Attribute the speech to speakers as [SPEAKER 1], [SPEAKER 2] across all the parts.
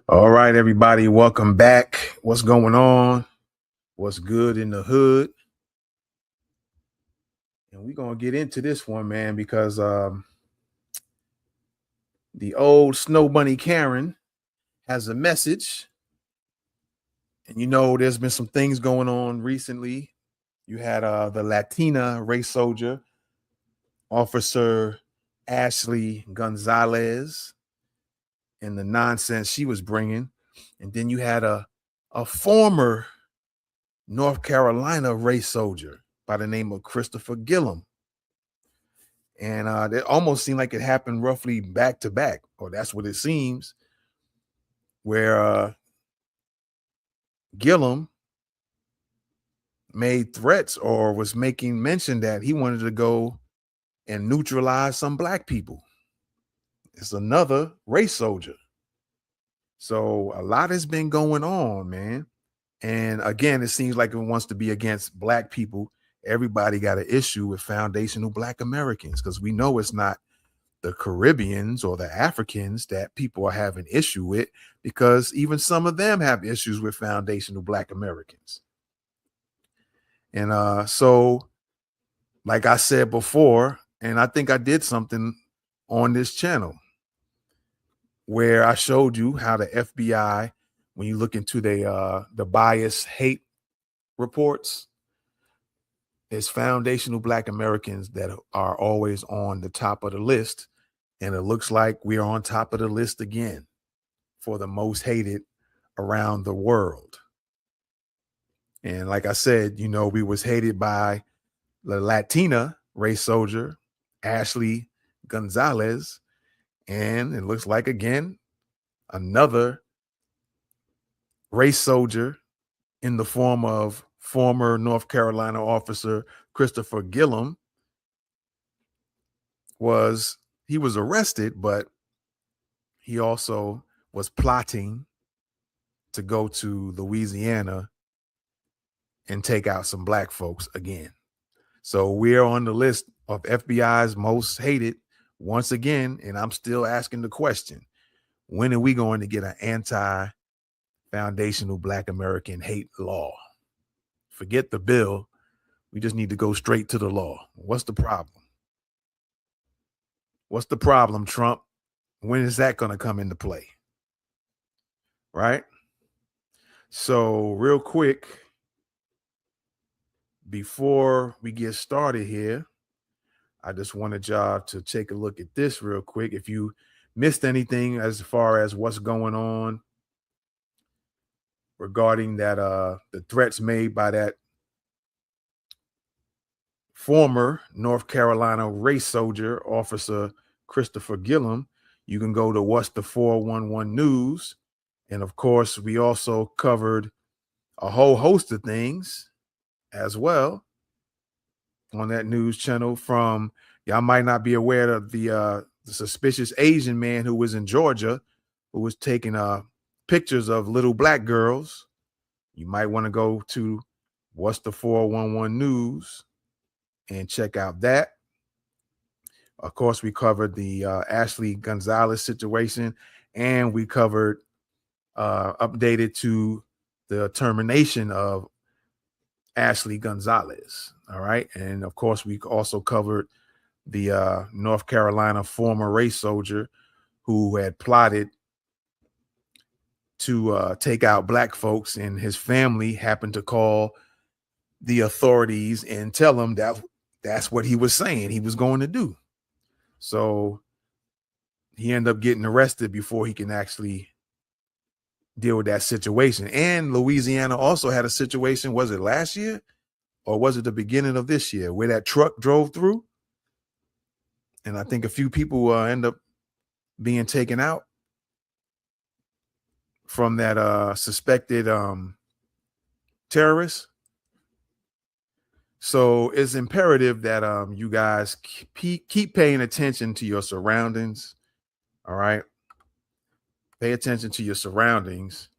[SPEAKER 1] All right, everybody, welcome back. What's going on? What's good in the hood? And we're gonna get into this one, man, because the old Snow Bunny Karen has a message. And there's been some things going on recently. You had the Latina race soldier, Officer Ashley Gonzalez, and the nonsense she was bringing. And then you had a former North Carolina race soldier by the name of Christopher Gillum. And it almost seemed like it happened roughly back to back, or that's what it seems, where Gillum made threats or was making mention that he wanted to go and neutralize some black people. It's another race soldier. So a lot has been going on, man. And again, it seems like it wants to be against black people. Everybody got an issue with foundational black Americans because we know it's not the Caribbeans or the Africans that people are having issue with, because even some of them have issues with foundational black Americans. And so, like I said before, and I think I did something on this channel where I showed you how the FBI, when you look into the bias hate reports, it's foundational black Americans that are always on the top of the list. And it looks like we are on top of the list again for the most hated around the world. And like I said, we was hated by the Latina race soldier, Ashley Gonzalez. And it looks like, again, another race soldier in the form of former North Carolina officer Christopher Gillum was arrested, but he also was plotting to go to Louisiana and take out some black folks again. So we're on the list of FBI's most hated once again. And I'm still asking the question, when are we going to get an anti-foundational black American hate law? Forget the bill. We just need to go straight to the law. What's the problem? What's the problem, Trump? When is that going to come into play? Right? So real quick, before we get started here, I just wanted y'all to take a look at this real quick. If you missed anything as far as what's going on regarding that, the threats made by that former North Carolina race soldier, Officer Christopher Gillum, you can go to What's the 411 News. And of course, we also covered a whole host of things as well on that news channel. From, y'all might not be aware of the suspicious Asian man who was in Georgia, who was taking pictures of little black girls. You might want to go to What's the 411 News and check out that. Of course, we covered the Ashley Gonzalez situation, and we covered updated to the termination of Ashley Gonzalez. All right. And of course, we also covered the North Carolina former race soldier who had plotted to take out black folks, and his family happened to call the authorities and tell him that that's what he was saying he was going to do. So he ended up getting arrested before he can actually deal with that situation. And Louisiana also had a situation, was it last year or was it the beginning of this year, where that truck drove through? And I think a few people end up being taken out from that suspected terrorist. So it's imperative that you guys keep paying attention to your surroundings. All right. Pay attention to your surroundings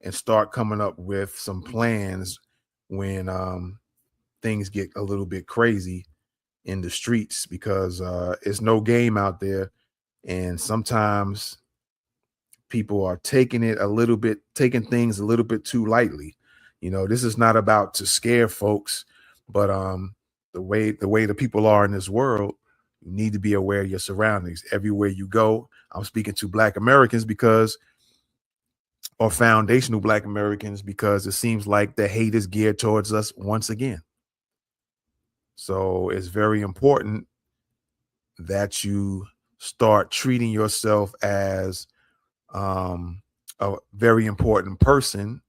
[SPEAKER 1] and start coming up with some plans when things get a little bit crazy in the streets, because it's no game out there. And sometimes people are taking things a little bit too lightly. This is not about to scare folks, but the way the people are in this world, you need to be aware of your surroundings everywhere you go. I'm speaking to Black Americans or foundational Black Americans, because it seems like the hate is geared towards us once again. So it's very important that you start treating yourself as a very important person,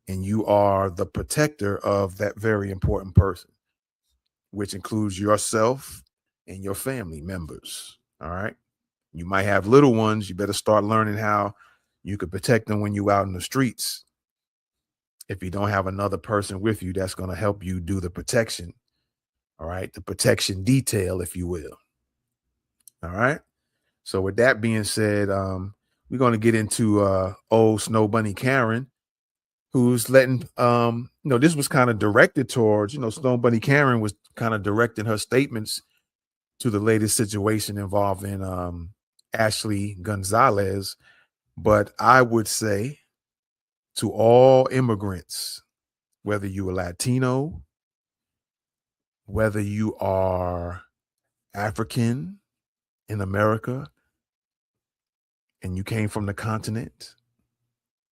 [SPEAKER 1] and you are the protector of that very important person, which includes yourself and your family members. All right. You might have little ones. You better start learning how you could protect them when you're out in the streets. If you don't have another person with you that's going to help you do the protection. All right. The protection detail, if you will. All right. So with that being said, we're going to get into old Snow Bunny Karen, who's letting this was kind of directed towards, Snow Bunny Karen was kind of directing her statements to the latest situation involving Ashley Gonzalez. But I would say to all immigrants, whether you are Latino, whether you are African in America and you came from the continent,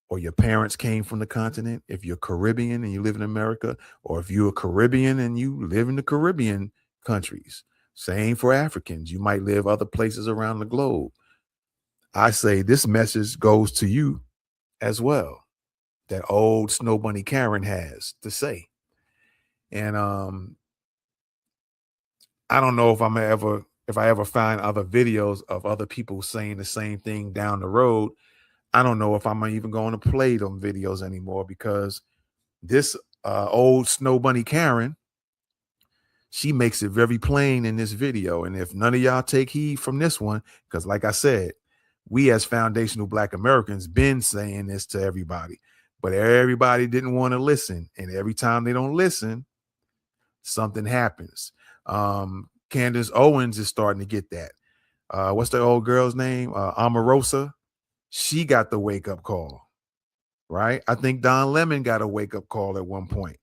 [SPEAKER 1] or your parents came from the continent, if you're Caribbean and you live in America, or if you're Caribbean and you live in the Caribbean countries, same for Africans. You might live other places around the globe. I say this message goes to you as well, that old Snow Bunny Karen has to say. And I don't know if I ever find other videos of other people saying the same thing down the road. I don't know if I'm even going to play them videos anymore, because this old Snow Bunny Karen, she makes it very plain in this video. And if none of y'all take heed from this one, because like I said, we as foundational Black Americans been saying this to everybody, but everybody didn't want to listen. And every time they don't listen, something happens. Candace Owens is starting to get that. What's the old girl's name? Omarosa. She got the wake-up call, right? I think Don Lemon got a wake-up call at one point.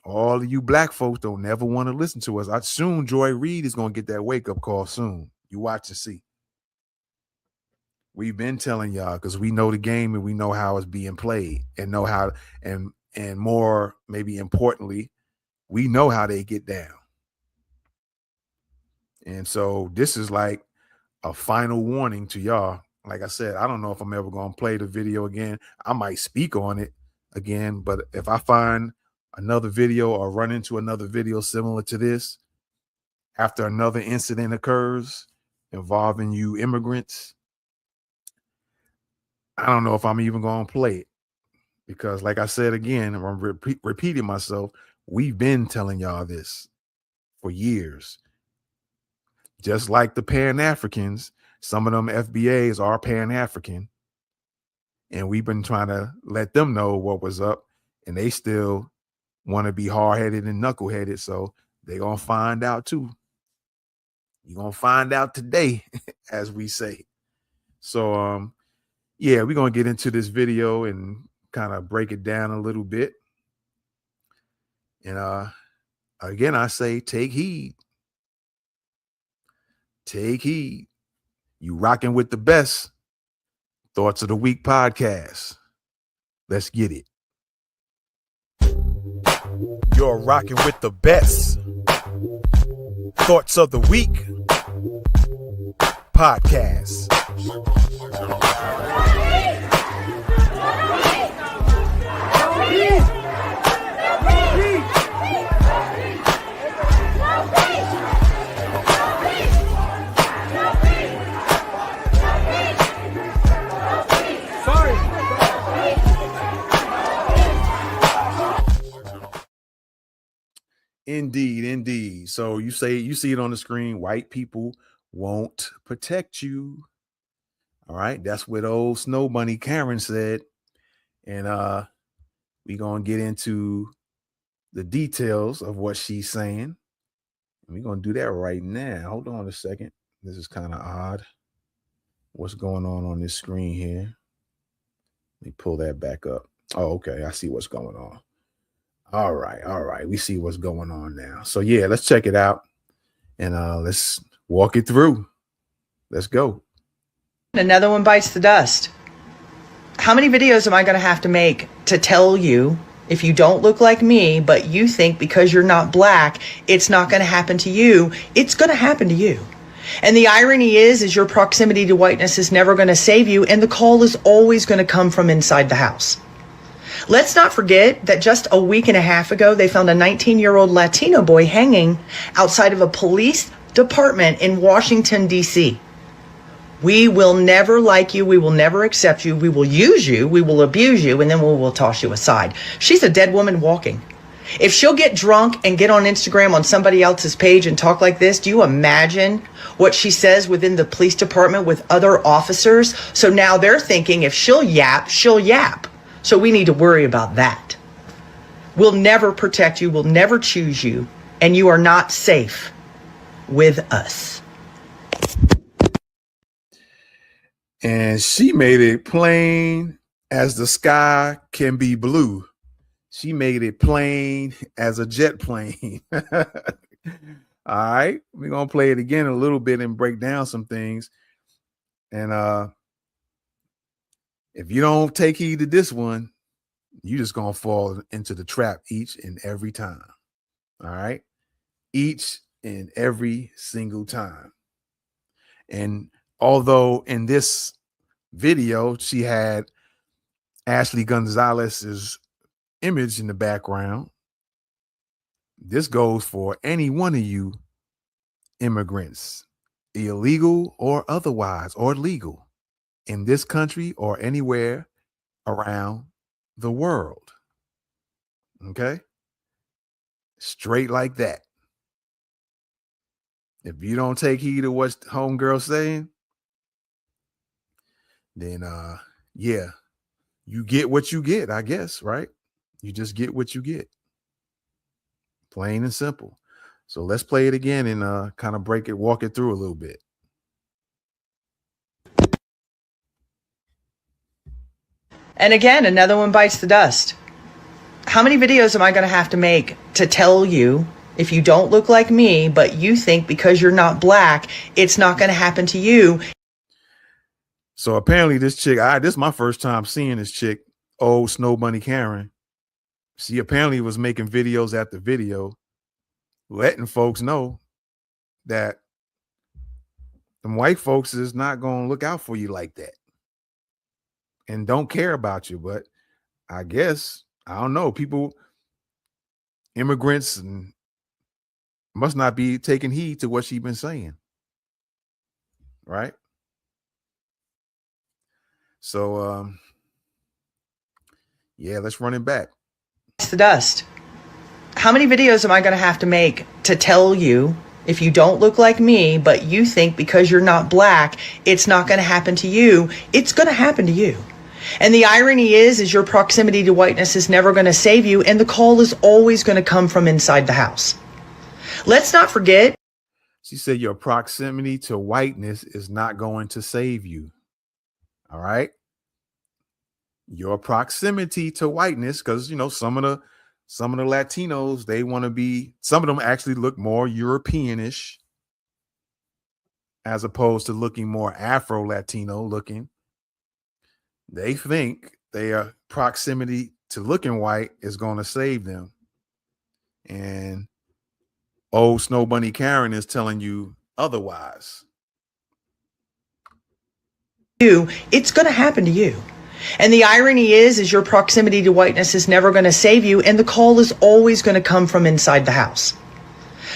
[SPEAKER 1] All of you Black folks don't never want to listen to us. Soon Joy Reid is going to get that wake-up call soon. You watch and see. We've been telling y'all because we know the game and we know how it's being played, and know how, and more, maybe importantly, we know how they get down. And so this is like a final warning to y'all. Like I said, I don't know if I'm ever going to play the video again. I might speak on it again, but if I find another video or run into another video similar to this after another incident occurs involving you immigrants, I don't know if I'm even going to play it, because like I said again, I'm repeating myself, we've been telling y'all this for years. Just like the Pan-Africans, some of them FBAs are Pan-African, and we've been trying to let them know what was up, and they still want to be hard-headed and knuckleheaded, so they're going to find out too. You're going to find out today, as we say. So, yeah, we're going to get into this video and kind of break it down a little bit. And again, I say take heed. Take heed. You rocking with the best. Thoughts of the Week podcast. Let's get it. You're rocking with the best. Thoughts of the Week podcast. Indeed. So you see it on the screen. White people won't protect you. All right. That's what old Snow Bunny Karen said. And we're going to get into the details of what she's saying. We're going to do that right now. Hold on a second. This is kind of odd. What's going on this screen here? Let me pull that back up. Oh, okay. I see what's going on. All right. All right. We see what's going on now. So yeah, let's check it out and let's walk it through. Let's go.
[SPEAKER 2] Another one bites the dust. How many videos am I going to have to make to tell you if you don't look like me, but you think because you're not black, it's not going to happen to you? It's going to happen to you. And the irony is your proximity to whiteness is never going to save you, and the call is always going to come from inside the house. Let's not forget that just a week and a half ago, they found a 19-year-old Latino boy hanging outside of a police department in Washington, D.C. We will never like you. We will never accept you. We will use you. We will abuse you. And then we will toss you aside. She's a dead woman walking. If she'll get drunk and get on Instagram on somebody else's page and talk like this, do you imagine what she says within the police department with other officers? So now they're thinking if she'll yap, she'll yap. So we need to worry about that. We'll never protect you. We'll never choose you. And you are not safe with us.
[SPEAKER 1] And she made it plain as the sky can be blue. She made it plain as a jet plane. All right. We're going to play it again a little bit and break down some things. And if you don't take heed to this one, you're just going to fall into the trap each and every time. All right. Each and every single time. And although in this video, she had Ashley Gonzalez's image in the background, this goes for any one of you immigrants, illegal or otherwise, or legal, in this country or anywhere around the world. Okay? Straight like that. If you don't take heed of what homegirl's saying, then yeah, you get what you get, I guess, right? You just get what you get. Plain and simple. So let's play it again and kind of walk it through a little bit.
[SPEAKER 2] And again, another one bites the dust. How many videos am I going to have to make to tell you if you don't look like me, but you think because you're not black, it's not going to happen to you?
[SPEAKER 1] So apparently this chick, this is my first time seeing this chick, old Snow Bunny Karen. She apparently was making videos after video, letting folks know that them white folks is not going to look out for you like that and don't care about you. But I guess, I don't know, immigrants and must not be taking heed to what she's been saying. Right? So, yeah, let's run it back.
[SPEAKER 2] It's the dust. How many videos am I going to have to make to tell you if you don't look like me, but you think because you're not black, it's not going to happen to you? It's going to happen to you. And the irony is your proximity to whiteness is never going to save you, and the call is always going to come from inside the house. Let's not forget.
[SPEAKER 1] She said your proximity to whiteness is not going to save you. All right. Your proximity to whiteness, because some of the Latinos, they want to be, some of them actually look more Europeanish as opposed to looking more Afro-Latino looking. They think their proximity to looking white is going to save them. And old Snow Bunny Karen is telling you otherwise.
[SPEAKER 2] It's going to happen to you. And the irony is your proximity to whiteness is never going to save you, and the call is always going to come from inside the house.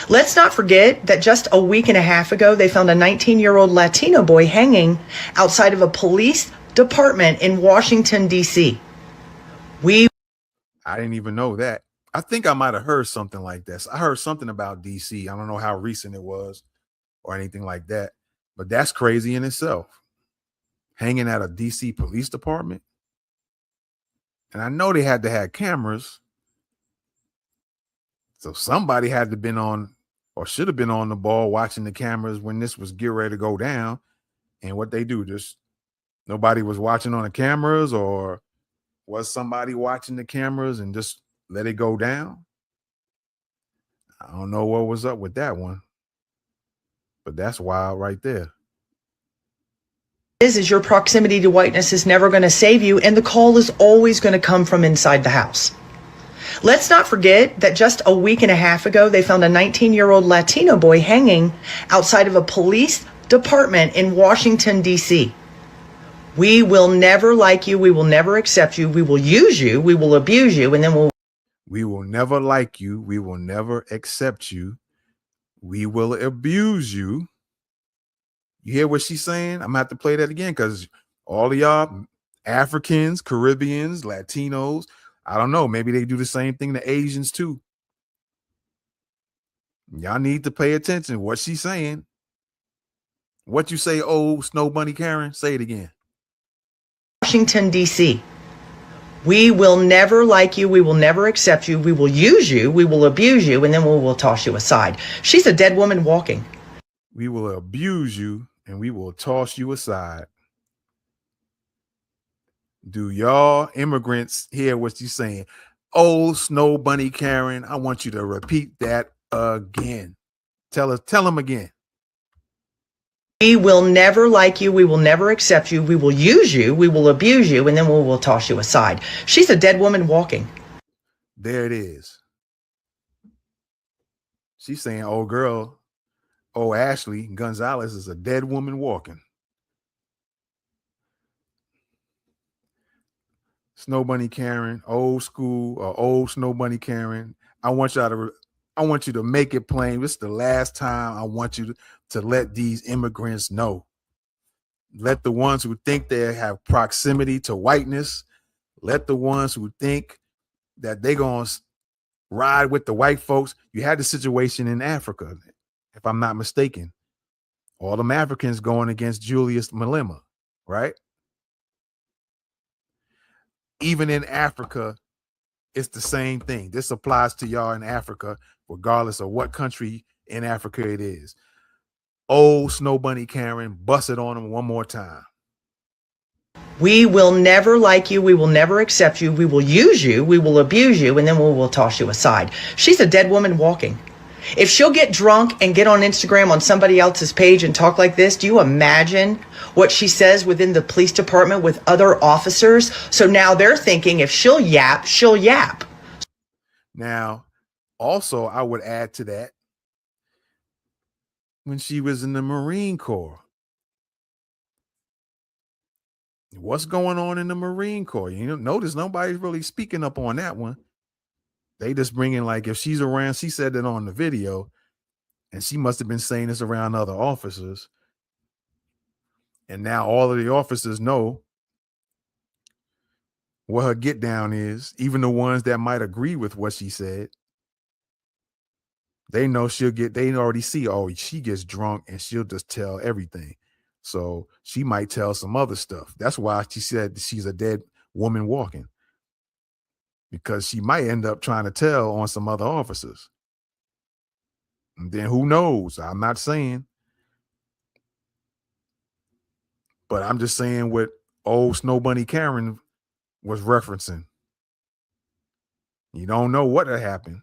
[SPEAKER 2] Let's not forget that just a week and a half ago, they found a 19-year-old Latino boy hanging outside of a police department in Washington, D.C.
[SPEAKER 1] I didn't even know that. I think I might have heard something like this. I heard something about D.C. I don't know how recent it was or anything like that, but that's crazy in itself. Hanging at a DC police department. And I know they had to have cameras. So somebody had to have been on or should have been on the ball watching the cameras when this was getting ready to go down. And what they do, just nobody was watching on the cameras, or Was somebody watching the cameras and just let it go down? I don't know what was up with that one, but that's wild right there.
[SPEAKER 2] Is your proximity to whiteness is never going to save you, and the call is always going to come from inside the house. Let's not forget that just a week and a half ago, they found a 19-year-old Latino boy hanging outside of a police department in Washington, D.C. We will never like you. We will never accept you. We will use you. We will abuse you. And then
[SPEAKER 1] we will never like you. We will never accept you. We will abuse you. You hear what she's saying? I'm going to have to play that again because all of y'all Africans, Caribbeans, Latinos, I don't know. Maybe they do the same thing to Asians too. Y'all need to pay attention. What she's saying. What you say, oh, Snow Bunny Karen? Say it again.
[SPEAKER 2] Washington, D.C. We will never like you. We will never accept you. We will use you. We will abuse you. And then we will toss you aside. She's a dead woman walking.
[SPEAKER 1] We will abuse you and we will toss you aside. Do y'all immigrants hear what she's saying? Oh, Snow Bunny Karen, I want you to repeat that again. Tell them again.
[SPEAKER 2] We will never like you. We will never accept you. We will use you. We will abuse you. And then we will toss you aside. She's a dead woman walking.
[SPEAKER 1] There it is. She's saying, oh, girl, oh, Ashley Gonzalez is a dead woman walking. Snow Bunny Karen, old school or old Snow Bunny Karen. I want you to make it plain. This is the last time I want you to let these immigrants know. Let the ones who think they have proximity to whiteness, let the ones who think that they're going to ride with the white folks. You had the situation in Africa, if I'm not mistaken. All them Africans going against Julius Malema, right? Even in Africa, it's the same thing. This applies to y'all in Africa, regardless of what country in Africa it is. Old Snow Bunny Karen, bust it on them one more time.
[SPEAKER 2] We will never like you. We will never accept you. We will use you. We will abuse you. And then we will toss you aside. She's a dead woman walking. If she'll get drunk and get on Instagram on somebody else's page and talk like this, do you imagine what she says within the police department with other officers? So now they're thinking if she'll yap, she'll yap.
[SPEAKER 1] Now, also, I would add to that, when she was in the Marine Corps, what's going on in the Marine Corps? You know, notice nobody's really speaking up on that one. They just bring in, like, if she's around, she said that on the video, and she must have been saying this around other officers. And now all of the officers know what her get down is, even the ones that might agree with what she said. They know they already see, oh, she gets drunk and she'll just tell everything. So she might tell some other stuff. That's why she said she's a dead woman walking. Because she might end up trying to tell on some other officers. And then who knows? I'm not saying. But I'm just saying what old Snow Bunny Karen was referencing. You don't know what had happened.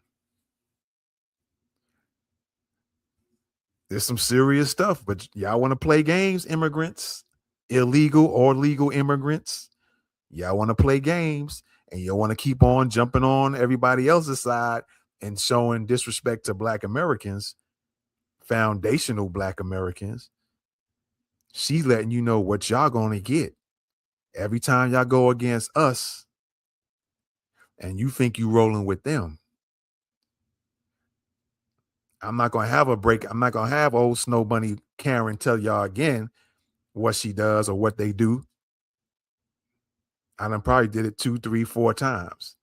[SPEAKER 1] There's some serious stuff, but y'all want to play games, immigrants, illegal or legal immigrants. Y'all want to play games. And you want to keep on jumping on everybody else's side and showing disrespect to Black Americans, foundational Black Americans. She's letting you know what y'all going to get every time y'all go against us and you think you rolling with them. I'm not going to have a break. I'm not going to have old Snow Bunny Karen tell y'all again what she does or what they do. I done probably did it 2, 3, 4 times.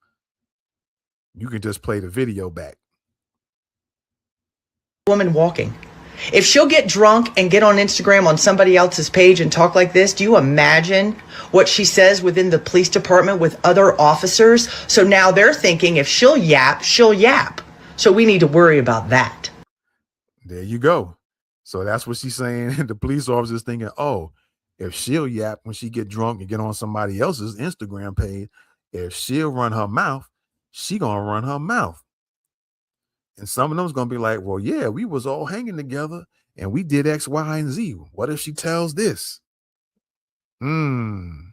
[SPEAKER 1] You can just play the video back.
[SPEAKER 2] Woman walking. If she'll get drunk and get on Instagram on somebody else's page and talk like this, do you imagine what she says within the police department with other officers? So now they're thinking if she'll yap, she'll yap. So we need to worry about that.
[SPEAKER 1] There you go. So that's what she's saying. The police officer's thinking, oh, if she'll yap when she get drunk and get on somebody else's Instagram page, If she'll run her mouth, she gonna run her mouth. And some of them's gonna be like, well, yeah, we was all hanging together and we did X, Y, and Z. What if she tells this? And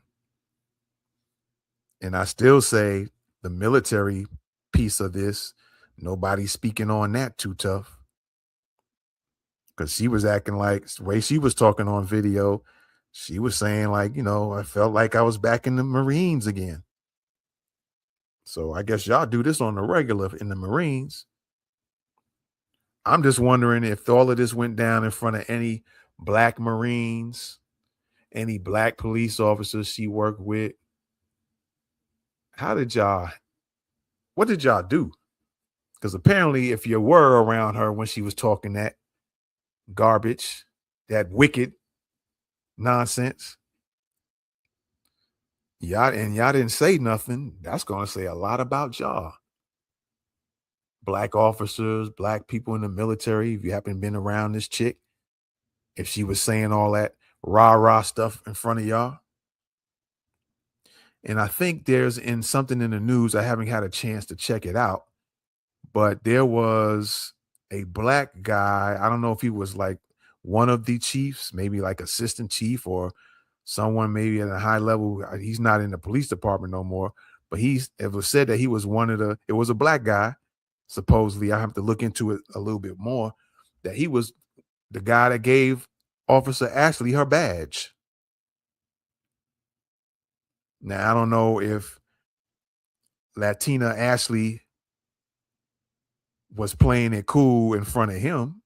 [SPEAKER 1] I still say the military piece of this, nobody's speaking on that too tough. Because she was acting like the way she was talking on video, she was saying, like, I felt like I was back in the Marines again. So I guess y'all do this on the regular in the Marines. I'm just wondering if all of this went down in front of any Black Marines, any Black police officers she worked with. What did y'all do? Because apparently, if you were around her when she was talking that garbage, that wicked nonsense, y'all didn't say nothing, that's going to say a lot about y'all. Black officers, Black people in the military, if you haven't been around this chick, if she was saying all that rah-rah stuff in front of y'all. And I think there's in something in the news, I haven't had a chance to check it out, but there was a Black guy. I don't know if he was like one of the chiefs, maybe like assistant chief or someone maybe at a high level. He's not in the police department no more, but it was said that he was it was a Black guy, supposedly. I have to look into it a little bit more, that he was the guy that gave Officer Ashley her badge. Now, I don't know if Latina Ashley was playing it cool in front of him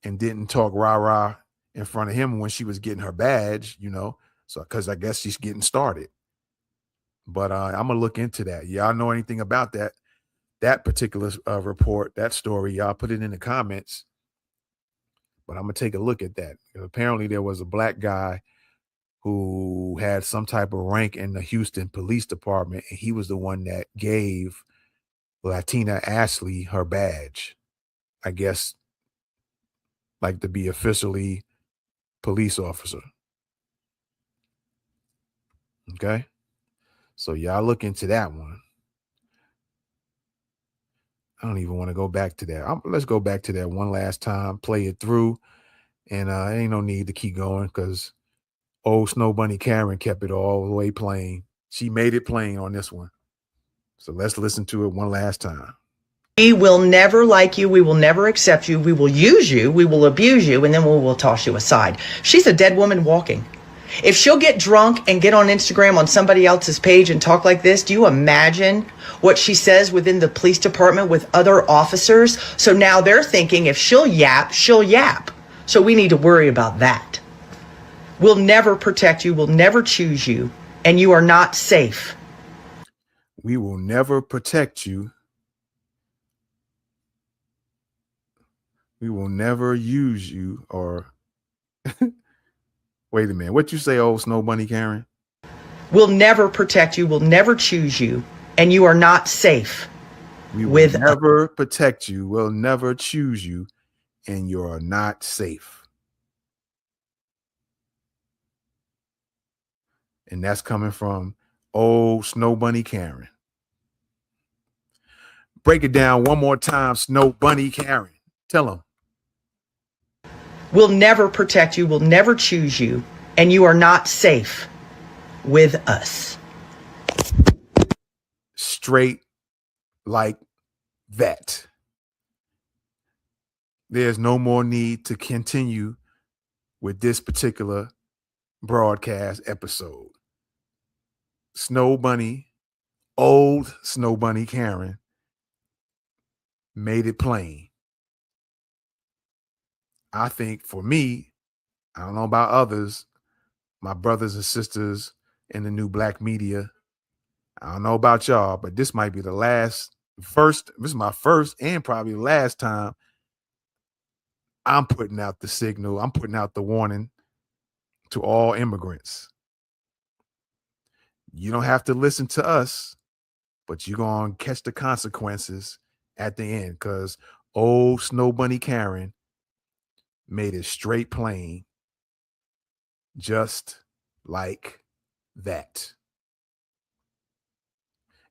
[SPEAKER 1] and didn't talk rah-rah in front of him when she was getting her badge, so because I guess she's getting started. But I'm gonna look into that. Y'all know anything about that particular report, that story, y'all put it in the comments. But I'm gonna take a look at that. Apparently there was a Black guy who had some type of rank in the Houston Police Department, and he was the one that gave Latina Ashley her badge, I guess, like to be officially police officer. Okay, so y'all look into that one. I don't even want to go back to that. Let's go back to that one last time, play it through, and ain't no need to keep going because old Snow Bunny Karen kept it all the way plain. She made it plain on this one. So let's listen to it one last time.
[SPEAKER 2] We will never like you. We will never accept you. We will use you. We will abuse you. And then we will toss you aside. She's a dead woman walking. If she'll get drunk and get on Instagram on somebody else's page and talk like this, do you imagine what she says within the police department with other officers? So now they're thinking if she'll yap, she'll yap. So we need to worry about that. We'll never protect you. We'll never choose you. And you are not safe.
[SPEAKER 1] We will never protect you. We will never use you or wait a minute. What you say, old Snow Bunny Karen?
[SPEAKER 2] We'll never protect you. We'll never choose you. And you are not safe.
[SPEAKER 1] We will never protect you. We'll never choose you. And you're not safe. And that's coming from old Snow Bunny Karen. Break it down one more time, Snow Bunny Karen. Tell them.
[SPEAKER 2] We'll never protect you. We'll never choose you. And you are not safe with us.
[SPEAKER 1] Straight like that. There's no more need to continue with this particular broadcast episode. Snow Bunny, old Snow Bunny Karen, made it plain. I think for me, I don't know about others, my brothers and sisters in the new Black media, I don't know about y'all, but this might be this is my first and probably last time I'm putting out the signal, I'm putting out the warning to all immigrants. You don't have to listen to us, but you're going to catch the consequences at the end because old Snow Bunny Karen made it straight plain, just like that.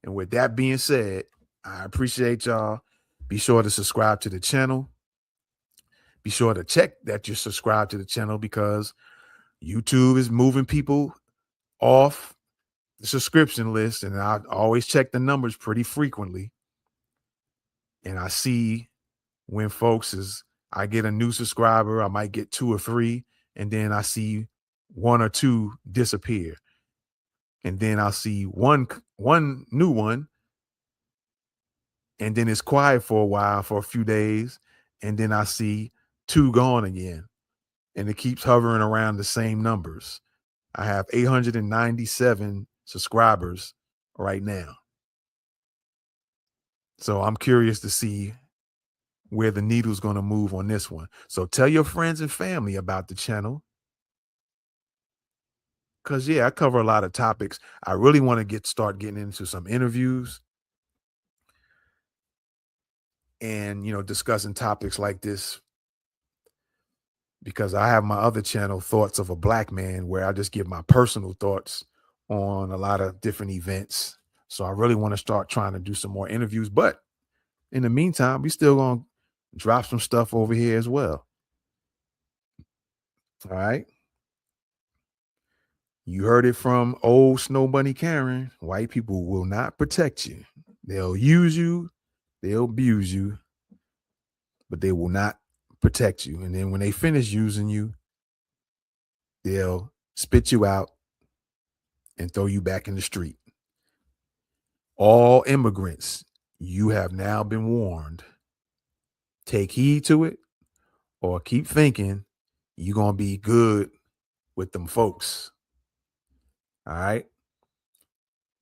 [SPEAKER 1] And with that being said, I appreciate y'all. Be sure to subscribe to the channel. Be sure to check that you're subscribed to the channel because YouTube is moving people off the subscription list. And I always check the numbers pretty frequently. And I see when I get a new subscriber, I might get 2 or 3, and then I see 1 or 2 disappear. And then I'll see one new one, and then it's quiet for a while, for a few days, and then I see 2 gone again. And it keeps hovering around the same numbers. I have 897 subscribers right now. So I'm curious to see where the needle's going to move on this one. So tell your friends and family about the channel. Because, yeah, I cover a lot of topics. I really want to start getting into some interviews and, discussing topics like this, because I have my other channel, Thoughts of a Black Man, where I just give my personal thoughts on a lot of different events. So I really want to start trying to do some more interviews. But in the meantime, we still going to drop some stuff over here as well. All right. You heard it from old Snow Bunny Karen. White people will not protect you. They'll use you, they'll abuse you, but they will not protect you. And then when they finish using you, they'll spit you out and throw you back in the street. All immigrants, you have now been warned. Take heed to it, or keep thinking you're going to be good with them folks. All right.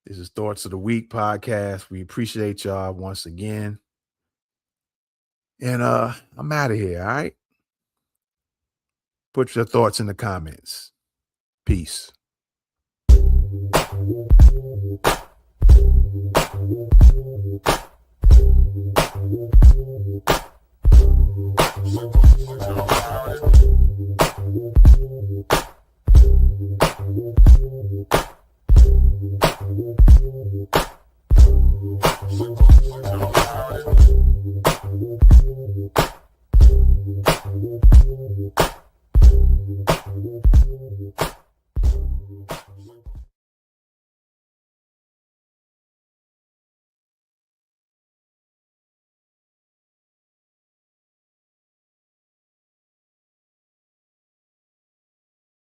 [SPEAKER 1] This is Thoughts of the Week podcast. We appreciate y'all once again. And I'm out of here. All right. Put your thoughts in the comments. Peace.